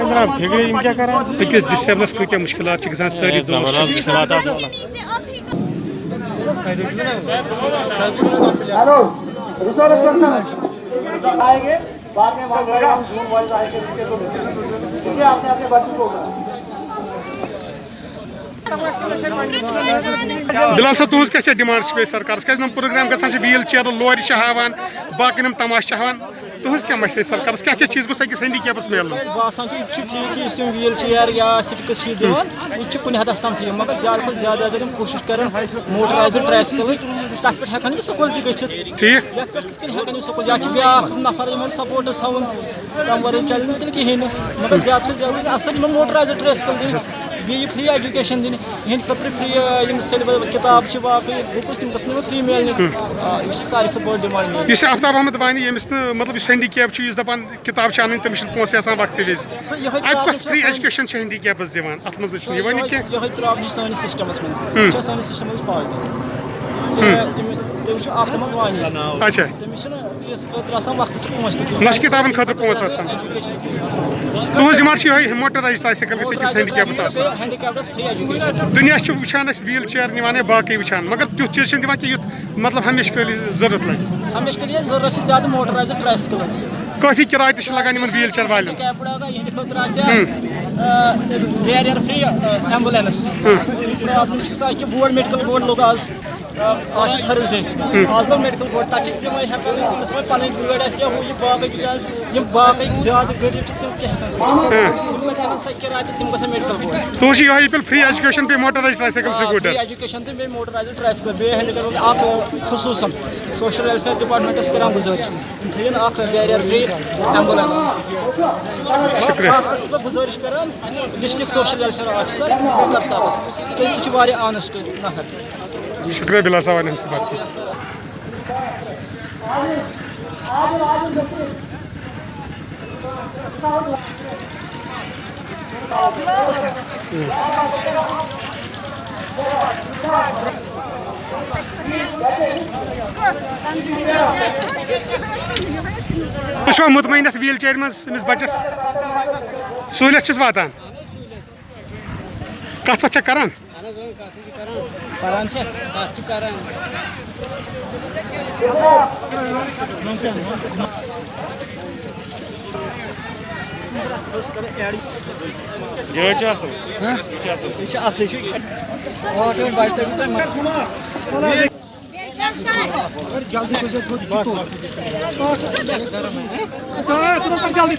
जनाब ठेकरे क्या कर अकिस डिसेबलस क्या मुश्किलात गसान सारी हेलो आएंगे बाद में आपने अपने बच्चों को बिलाल साहब तुज क्या डिमांड पे सरकार प्रोग्राम ग व्हील चेयर लोर हावान बाकी तमाश हावान तुज क्या मसले सरकार क्या चीज गोस अकिस हैंडीकैप्स मिलन बासान ठीक कि व्हील चेयर या सिटकस दिवान यह कुन हदस तम ठीक मगर ज्यादा खुद ज्यादा अगर कोशिश कर मोटराइज्ड ट्राइसिकल तथ पे हेकन स्कूल तक गि ठीक हेकन स्कूल या ब्या नफर सपोर्टस थवन तम वर चल कहें मगर ज्यादा से ज्यादा असल मोटराइज्ड ट्राइसिकल दिन बी फ्री एजुकेशन दिन खतर फ्री किताब बाकी बुक्स तम गई फ्री मिलने यह सारे खुद बड़ डिमांड आफ्ताब अहमद वानी यमिस मतलब हैंडीकैप दपान किताब आन तमिस पोस वक्त विज अस फ्री एजुकेशन हैंडीकैप्स दिवान अत मज प्रॉब्लम सानिस सिस्टमस मज तमिस आफ्ताब वानी अच्छा तमिस फीस खतर वक्त पोस ना किताबन खतर पोस तुज डिमांड मोटराइज ट्राइसिकल हैंडीकैप्स दुनिया वुचान व्हील चेयर निवान बाकी वुचान मगर तुथ चीज दिवान कि मतलब हमेशा कली जरूरत लगे हमेशा के लिए जरूरत ज्यादा मोटराइज्ड ट्राइसिकल काफी किराए लगान व्हील चेयर वाले बैरियर फ्री एम्बुलेंस प्रॉब्लम कि बोर्ड मेडिकल बोर्ड लोग आज थर्सडे आज मेडिकल बोर्ड तक तम हेकान पन गाड़ी क्या बाकी ज्यादा गरीब तम किराए तम ग मेडिकल बोर्ड तो फ्री एजुकेशन पे मोटराइज ट्राइसिकल स्कूटर एजुकेशन तो मोटराइज्ड ट्राइसिकल हैंडीकैप खसूसन सोशल वेलफेयर डिपार्टमेंटस कर गुजारिश थन बैरियर फ्री एम्बुलेंस खास गुजारिश कर डिस्ट्रिक्ट सोशल वेलफेयर ऑफिसर मुख्तर साहबस सह ऑनेस्ट नफर शुक्रिया बिलाल साहब हमसे बात की मुतमईन व्हील चेयर मज बच्चस सहूलियत वातान कत वत करान जल्दी